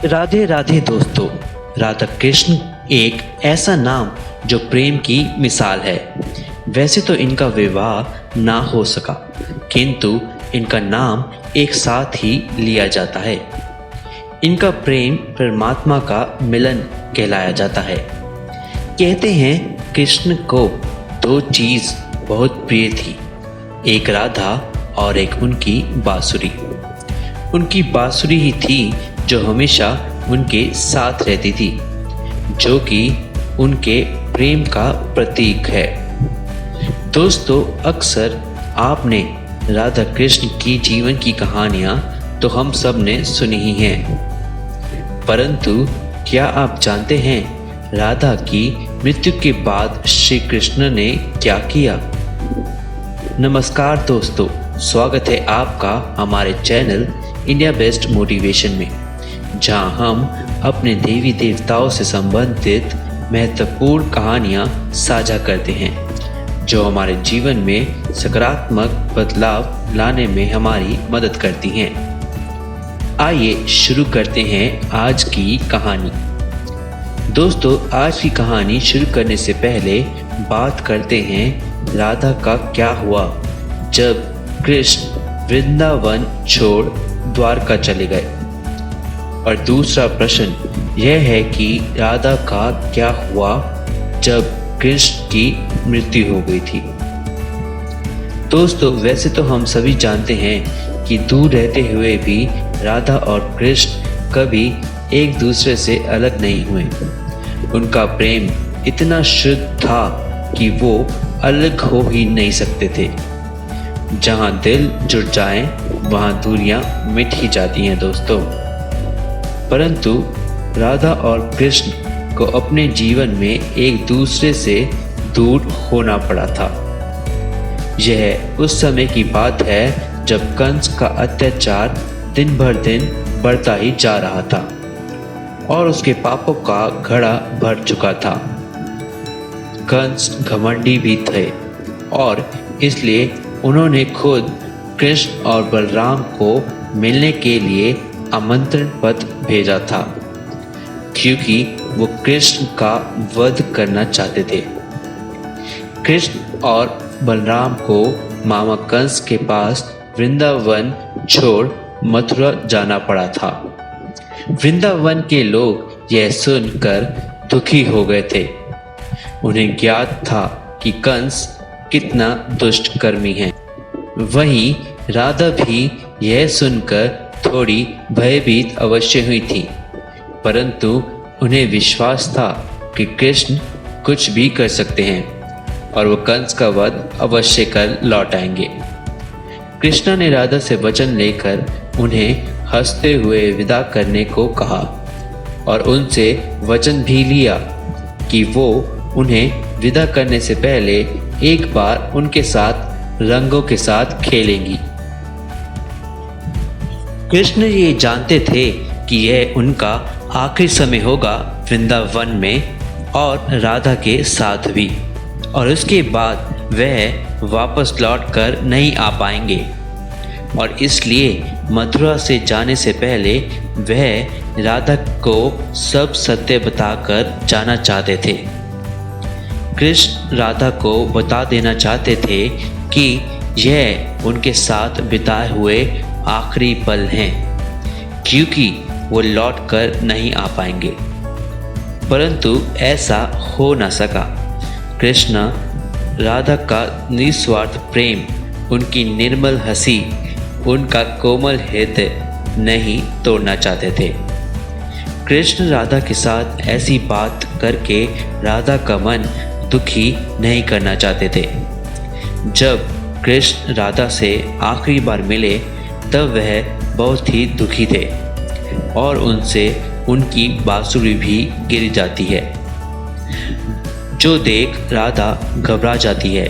राधे राधे दोस्तों। राधा कृष्ण एक ऐसा नाम जो प्रेम की मिसाल है। वैसे तो इनका विवाह ना हो सका, किंतु इनका नाम एक साथ ही लिया जाता है। इनका प्रेम परमात्मा का मिलन कहलाया जाता है। कहते हैं कृष्ण को दो चीज़ बहुत प्रिय थी, एक राधा और एक उनकी बांसुरी। उनकी बांसुरी ही थी जो हमेशा उनके साथ रहती थी, जो कि उनके प्रेम का प्रतीक है। दोस्तों, अक्सर आपने राधा कृष्ण की जीवन की कहानियाँ तो हम सब ने सुनी ही हैं, परंतु क्या आप जानते हैं राधा की मृत्यु के बाद श्री कृष्ण ने क्या किया? नमस्कार दोस्तों, स्वागत है आपका हमारे चैनल इंडिया बेस्ट मोटिवेशन में, जहां हम अपने देवी देवताओं से संबंधित महत्वपूर्ण कहानियां साझा करते हैं, जो हमारे जीवन में सकारात्मक बदलाव लाने में हमारी मदद करती हैं। आइए शुरू करते हैं आज की कहानी। दोस्तों, आज की कहानी शुरू करने से पहले बात करते हैं राधा का क्या हुआ जब कृष्ण वृंदावन छोड़ द्वारका चले गए। और दूसरा प्रश्न यह है कि राधा का क्या हुआ जब कृष्ण की मृत्यु हो गई थी। दोस्तों, वैसे तो हम सभी जानते हैं कि दूर रहते हुए भी राधा और कृष्ण कभी एक दूसरे से अलग नहीं हुए। उनका प्रेम इतना शुद्ध था कि वो अलग हो ही नहीं सकते थे। जहां दिल जुड़ जाए वहां दूरियां मिट ही जाती हैं दोस्तों। परंतु राधा और कृष्ण को अपने जीवन में एक दूसरे से दूर होना पड़ा था। यह उस समय की बात है जब कंस का अत्याचार दिन भर दिन बढ़ता ही जा रहा था और उसके पापों का घड़ा भर चुका था। कंस घमंडी भी थे और इसलिए उन्होंने खुद कृष्ण और बलराम को मिलने के लिए आमंत्रण पत्र भेजा था, क्योंकि वो कृष्ण का वध करना चाहते थे। कृष्ण और बलराम को मामा कंस के पास वृंदावन छोड़ मथुरा जाना पड़ा था। वृंदावन के लोग यह सुनकर दुखी हो गए थे। उन्हें ज्ञात था कि कंस कितना दुष्ट कर्मी है। वहीं राधा भी यह सुनकर थोड़ी भयभीत अवश्य हुई थी, परंतु उन्हें विश्वास था कि कृष्ण कुछ भी कर सकते हैं और वो कंस का वध अवश्य कर लौट आएंगे। कृष्ण ने राधा से वचन लेकर उन्हें हंसते हुए विदा करने को कहा और उनसे वचन भी लिया कि वो उन्हें विदा करने से पहले एक बार उनके साथ रंगों के साथ खेलेंगी। कृष्ण ये जानते थे कि यह उनका आखिरी समय होगा वृंदावन में और राधा के साथ भी, और उसके बाद वह वापस लौटकर नहीं आ पाएंगे। और इसलिए मथुरा से जाने से पहले वह राधा को सब सत्य बताकर जाना चाहते थे। कृष्ण राधा को बता देना चाहते थे कि यह उनके साथ बिताए हुए आखिरी पल हैं, क्योंकि वो लौटकर नहीं आ पाएंगे। परंतु ऐसा हो न सका। कृष्ण राधा का निस्वार्थ प्रेम, उनकी निर्मल हंसी, उनका कोमल हृदय नहीं तोड़ना चाहते थे। कृष्ण राधा के साथ ऐसी बात करके राधा का मन दुखी नहीं करना चाहते थे। जब कृष्ण राधा से आखिरी बार मिले तब वह बहुत ही दुखी थे और उनसे उनकी बांसुरी भी गिर जाती है, जो देख राधा घबरा जाती है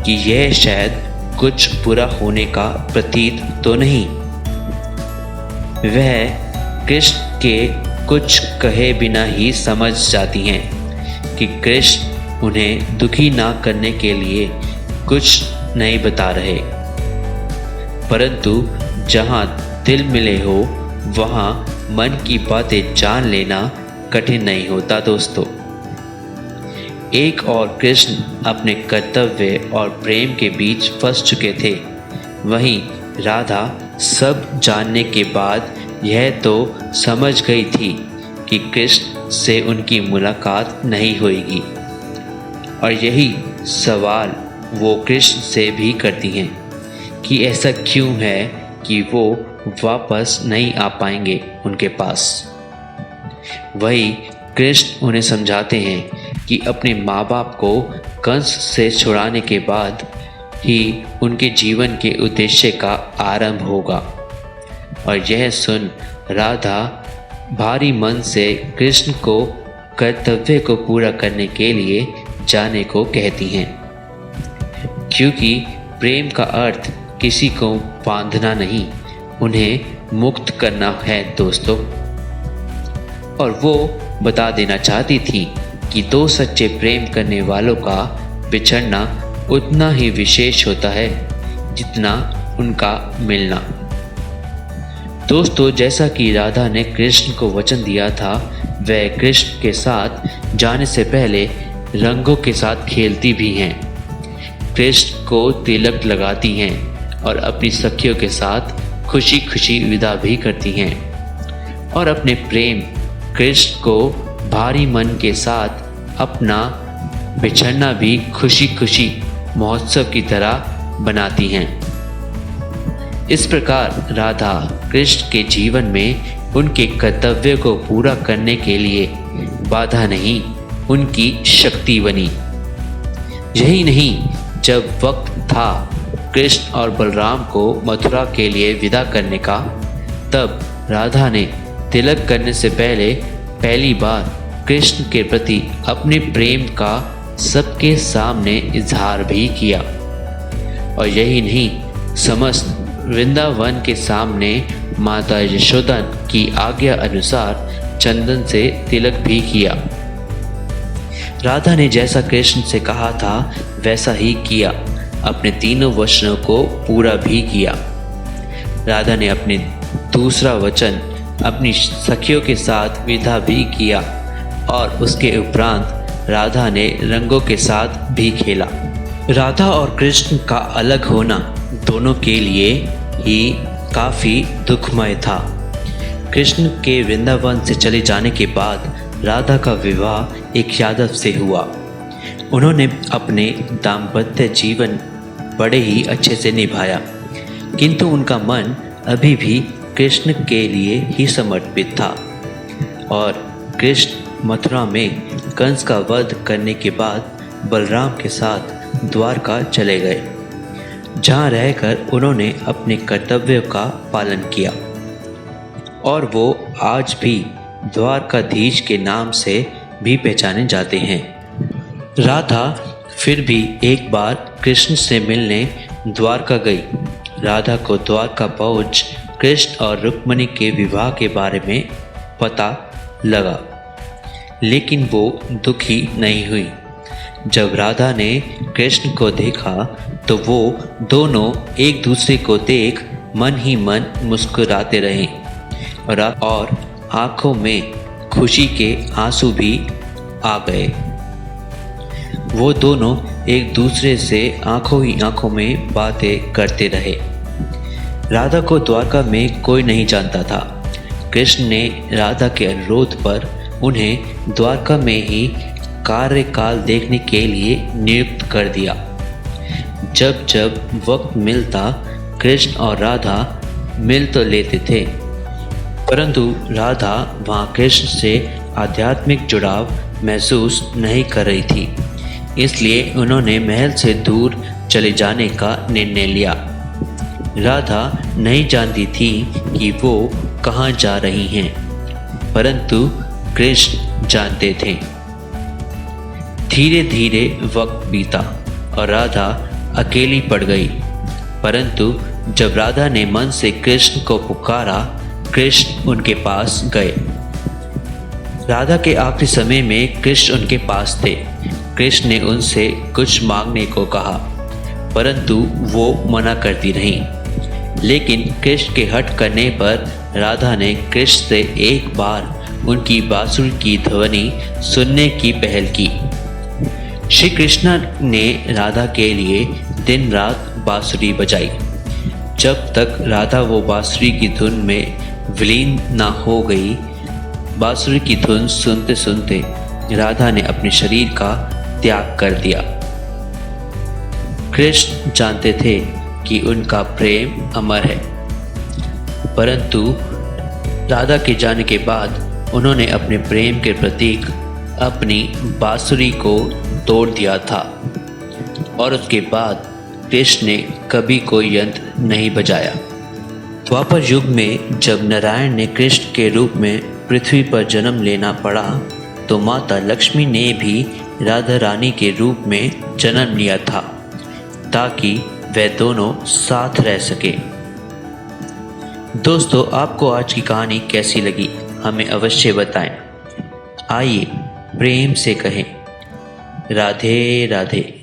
कि यह शायद कुछ बुरा होने का प्रतीत तो नहीं। वह कृष्ण के कुछ कहे बिना ही समझ जाती हैं कि कृष्ण उन्हें दुखी ना करने के लिए कुछ नहीं बता रहे, परंतु जहाँ दिल मिले हो वहाँ मन की बातें जान लेना कठिन नहीं होता दोस्तों। एक और कृष्ण अपने कर्तव्य और प्रेम के बीच फंस चुके थे, वहीं राधा सब जानने के बाद यह तो समझ गई थी कि कृष्ण से उनकी मुलाकात नहीं होगी, और यही सवाल वो कृष्ण से भी करती हैं कि ऐसा क्यों है कि वो वापस नहीं आ पाएंगे उनके पास। वही कृष्ण उन्हें समझाते हैं कि अपने माँ बाप को कंस से छुड़ाने के बाद ही उनके जीवन के उद्देश्य का आरंभ होगा। और यह सुन राधा भारी मन से कृष्ण को कर्तव्य को पूरा करने के लिए जाने को कहती हैं, क्योंकि प्रेम का अर्थ किसी को बांधना नहीं, उन्हें मुक्त करना है दोस्तों। और वो बता देना चाहती थी कि दो सच्चे प्रेम करने वालों का बिछड़ना उतना ही विशेष होता है जितना उनका मिलना। दोस्तों, जैसा कि राधा ने कृष्ण को वचन दिया था, वह कृष्ण के साथ जाने से पहले रंगों के साथ खेलती भी हैं, कृष्ण को तिलक लगाती हैं और अपनी सखियों के साथ खुशी खुशी विदा भी करती हैं, और अपने प्रेम कृष्ण को भारी मन के साथ अपना बिछड़ना भी खुशी खुशी महोत्सव की तरह बनाती हैं। इस प्रकार राधा कृष्ण के जीवन में उनके कर्तव्य को पूरा करने के लिए बाधा नहीं, उनकी शक्ति बनी। यही नहीं, जब वक्त था कृष्ण और बलराम को मथुरा के लिए विदा करने का, तब राधा ने तिलक करने से पहली बार कृष्ण के प्रति अपने प्रेम का सबके सामने इजहार भी किया। और यही नहीं, समस्त वृंदावन के सामने माता यशोदा की आज्ञा अनुसार चंदन से तिलक भी किया। राधा ने जैसा कृष्ण से कहा था वैसा ही किया, अपने तीनों वचनों को पूरा भी किया। राधा ने अपने दूसरा वचन अपनी सखियों के साथ विदा भी किया, और उसके उपरांत राधा ने रंगों के साथ भी खेला। राधा और कृष्ण का अलग होना दोनों के लिए ही काफ़ी दुखमय था। कृष्ण के वृंदावन से चले जाने के बाद राधा का विवाह एक यादव से हुआ। उन्होंने अपने दाम्पत्य जीवन बड़े ही अच्छे से निभाया, किंतु उनका मन अभी भी कृष्ण के लिए ही समर्पित था। और कृष्ण मथुरा में कंस का वध करने के बाद बलराम के साथ द्वारका चले गए, जहाँ रहकर उन्होंने अपने कर्तव्यों का पालन किया, और वो आज भी द्वारकाधीश के नाम से भी पहचाने जाते हैं। राधा फिर भी एक बार कृष्ण से मिलने द्वारका गई। राधा को द्वारका पहुंच कृष्ण और रुक्मिणी के विवाह के बारे में पता लगा, लेकिन वो दुखी नहीं हुई। जब राधा ने कृष्ण को देखा तो वो दोनों एक दूसरे को देख मन ही मन मुस्कुराते रहे, और आंखों में खुशी के आंसू भी आ गए। वो दोनों एक दूसरे से आंखों ही आंखों में बातें करते रहे। राधा को द्वारका में कोई नहीं जानता था। कृष्ण ने राधा के अनुरोध पर उन्हें द्वारका में ही कार्यकाल देखने के लिए नियुक्त कर दिया। जब जब वक्त मिलता कृष्ण और राधा मिल तो लेते थे, परंतु राधा वहाँ कृष्ण से आध्यात्मिक जुड़ाव महसूस नहीं कर रही थी, इसलिए उन्होंने महल से दूर चले जाने का निर्णय लिया। राधा नहीं जानती थी कि वो कहाँ जा रही हैं, परंतु कृष्ण जानते थे। धीरे धीरे वक्त बीता और राधा अकेली पड़ गई, परंतु जब राधा ने मन से कृष्ण को पुकारा, कृष्ण उनके पास गए। राधा के आखिरी समय में कृष्ण उनके पास थे। कृष्ण ने उनसे कुछ मांगने को कहा, परंतु वो मना करती रहीं। लेकिन कृष्ण के हट करने पर राधा ने कृष्ण से एक बार उनकी बांसुरी की ध्वनि सुनने की पहल की। श्री कृष्ण ने राधा के लिए दिन रात बांसुरी बजाई। जब तक राधा वो बांसुरी की धुन में विलीन ना हो गई। बांसुरी की धुन सुनते सुनते राधा ने अपने शरीर का त्याग कर दिया। कृष्ण जानते थे कि उनका प्रेम अमर है, परंतु राधा के जाने के बाद उन्होंने अपने प्रेम के प्रतीक अपनी बांसुरी को तोड़ दिया था और उसके बाद कृष्ण ने कभी कोई यंत्र नहीं बजाया। द्वापर युग में जब नारायण ने कृष्ण के रूप में पृथ्वी पर जन्म लेना पड़ा तो माता लक्ष्मी ने भी राधा रानी के रूप में जन्म लिया था ताकि वे दोनों साथ रह सके। दोस्तों, आपको आज की कहानी कैसी लगी हमें अवश्य बताएं। आइए प्रेम से कहें राधे राधे।